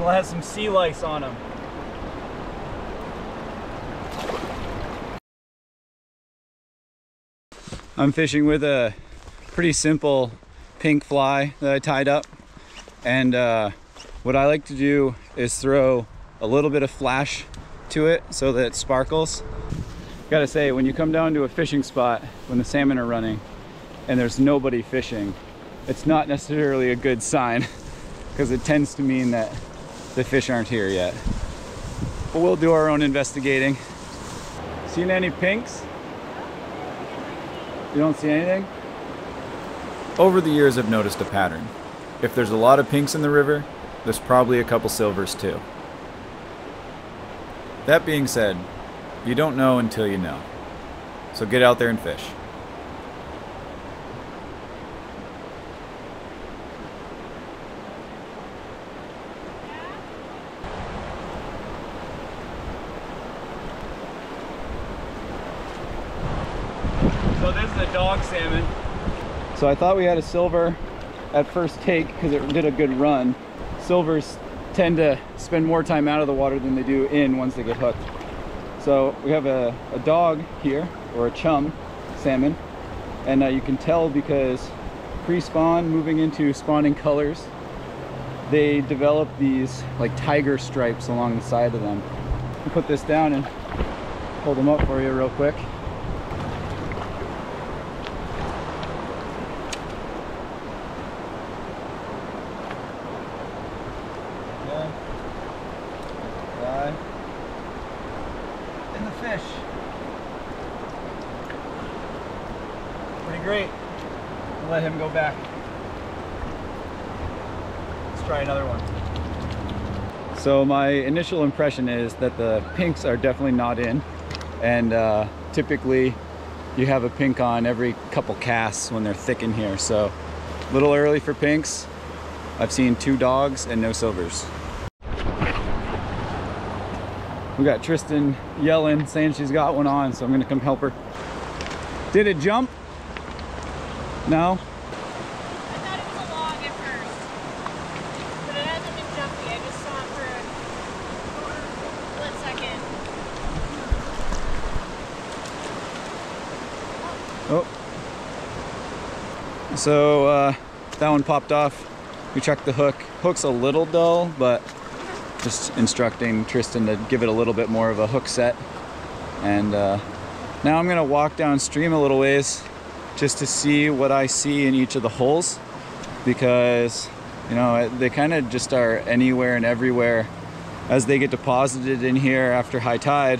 It has some sea lice on them. I'm fishing with a pretty simple pink fly that I tied up, and what I like to do is throw a little bit of flash to it so that it sparkles. Gotta say, when you come down to a fishing spot when the salmon are running and there's nobody fishing, it's not necessarily a good sign because it tends to mean that the fish aren't here yet. But we'll do our own investigating. Seen any pinks? You don't see anything? Over the years, I've noticed a pattern. If there's a lot of pinks in the river, there's probably a couple silvers too. That being said, you don't know until you know. So get out there and fish. So this is a dog salmon. So I thought we had a silver at first take because it did a good run. Silvers tend to spend more time out of the water than they do in once they get hooked. So we have a dog here, or a chum salmon, and you can tell because pre-spawn, moving into spawning colors, they develop these like tiger stripes along the side of them. I'll put this down and hold them up for you real quick. And the fish. Pretty great. I'll let him go back. Let's try another one. So my initial impression is that the pinks are definitely not in, and typically you have a pink on every couple casts when they're thick in here, so a little early for pinks. I've seen 2 dogs and no silvers. We got Tristan yelling, saying she's got one on, so I'm gonna come help her. Did it jump? No? I thought it was a log at first, but it hasn't been jumpy. I just saw it for a split second. Oh. So that one popped off. We checked the hook. Hook's a little dull, but just instructing Tristan to give it a little bit more of a hook set. And now I'm gonna walk downstream a little ways just to see what I see in each of the holes, because you know they kind of just are anywhere and everywhere. As they get deposited in here after high tide,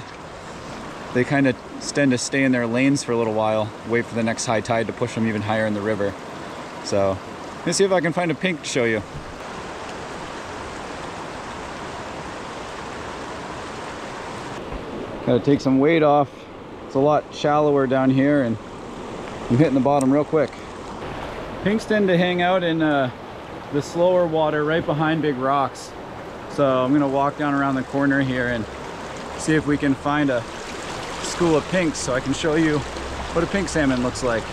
they kind of tend to stay in their lanes for a little while, wait for the next high tide to push them even higher in the river. So let's see if I can find a pink to show you. Gotta take some weight off. It's a lot shallower down here and I'm hitting the bottom real quick. Pinks tend to hang out in the slower water right behind big rocks. So I'm gonna walk down around the corner here and see if we can find a school of pinks so I can show you what a pink salmon looks like.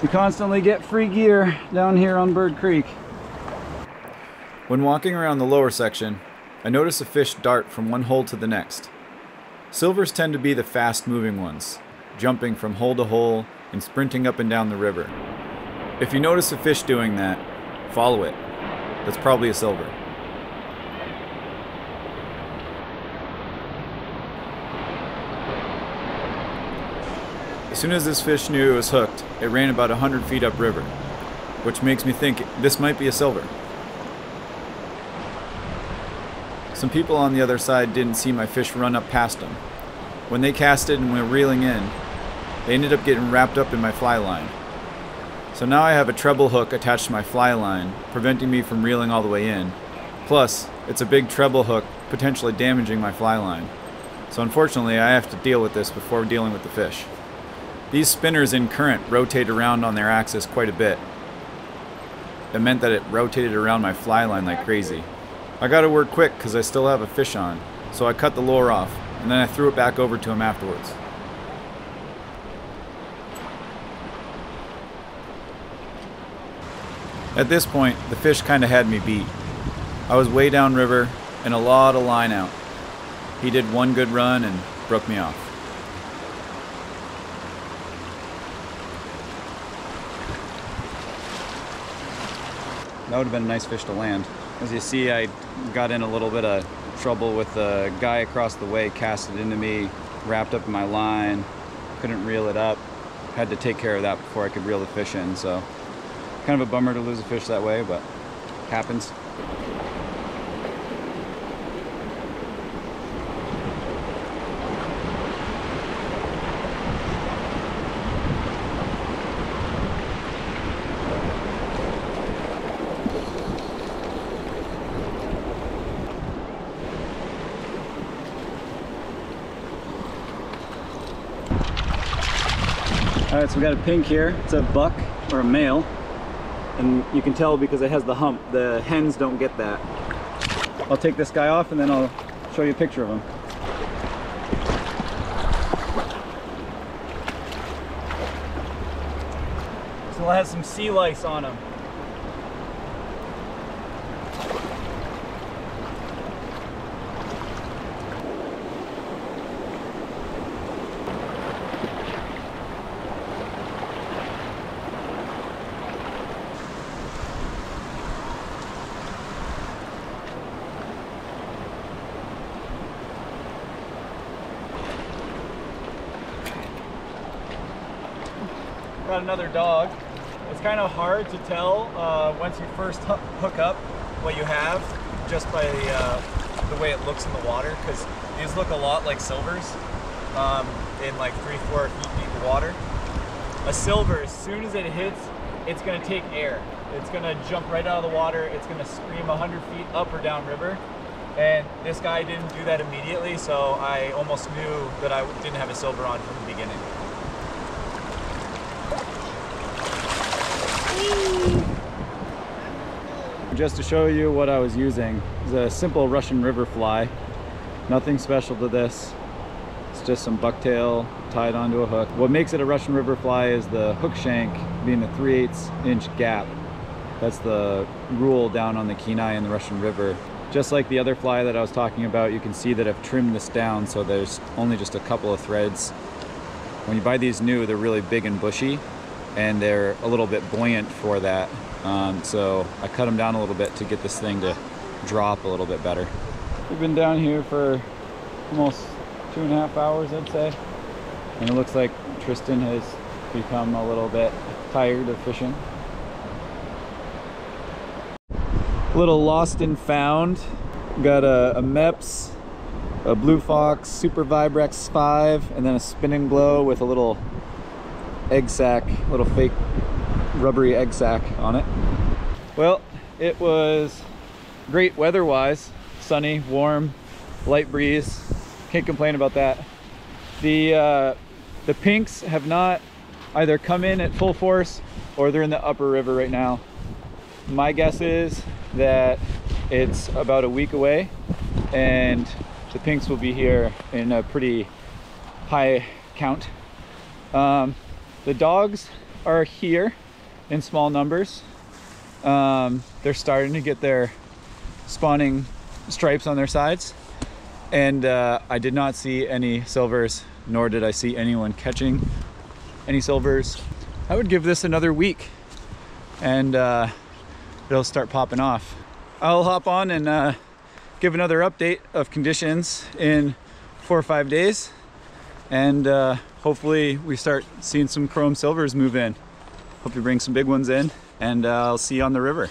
We constantly get free gear down here on Bird Creek. When walking around the lower section, I notice a fish dart from one hole to the next. Silvers tend to be the fast-moving ones, jumping from hole to hole and sprinting up and down the river. If you notice a fish doing that, follow it. That's probably a silver. As soon as this fish knew it was hooked, it ran about 100 feet upriver, which makes me think this might be a silver. Some people on the other side didn't see my fish run up past them. When they casted and were reeling in, they ended up getting wrapped up in my fly line. So now I have a treble hook attached to my fly line, preventing me from reeling all the way in. Plus, it's a big treble hook, potentially damaging my fly line. So unfortunately, I have to deal with this before dealing with the fish. These spinners in current rotate around on their axis quite a bit. It meant that it rotated around my fly line like crazy. I gotta work quick because I still have a fish on, so I cut the lure off, and then I threw it back over to him afterwards. At this point, the fish kinda had me beat. I was way downriver and a lot of line out. He did one good run and broke me off. That would have been a nice fish to land. As you see, I got in a little bit of trouble with the guy across the way, casted into me, wrapped up in my line, couldn't reel it up. Had to take care of that before I could reel the fish in, so kind of a bummer to lose a fish that way, but happens. All right, so we got a pink here. It's a buck or a male, and you can tell because it has the hump. The hens don't get that. I'll take this guy off and then I'll show you a picture of him. So it has some sea lice on him. Got another dog. It's kind of hard to tell once you first hook up what you have just by the way it looks in the water, because these look a lot like silvers in like 3-4 feet deep of water. A silver, as soon as it hits, it's going to take air. It's going to jump right out of the water. It's going to scream 100 feet up or down river. And this guy didn't do that immediately, so I almost knew that I didn't have a silver on from the beginning. Just to show you what I was using, it's a simple Russian river fly. Nothing special to this. It's just some bucktail tied onto a hook. What makes it a Russian river fly is the hook shank being a 3/8 inch gap. That's the rule down on the Kenai in the Russian River. Just like the other fly that I was talking about, you can see that I've trimmed this down so there's only just a couple of threads. When you buy these new, they're really big and bushy, and they're a little bit buoyant for that. So I cut them down a little bit to get this thing to drop a little bit better. We've been down here for almost 2.5 hours, I'd say. And it looks like Tristan has become a little bit tired of fishing. A little lost and found. Got a Mepps, a Blue Fox, Super Vibrex 5, and then a Spin and Glow with a little egg sac, little fake rubbery egg sac on it. Well, it was great weather-wise. Sunny, warm, light breeze. Can't complain about that. The pinks have not either come in at full force or they're in the upper river right now. My guess is that it's about a week away and the pinks will be here in a pretty high count. The dogs are here in small numbers. They're starting to get their spawning stripes on their sides, and I did not see any silvers, nor did I see anyone catching any silvers. I would give this another week and it'll start popping off. I'll hop on and give another update of conditions in 4 or 5 days, and hopefully we start seeing some chrome silvers move in. Hope to bring some big ones in, and I'll see you on the river.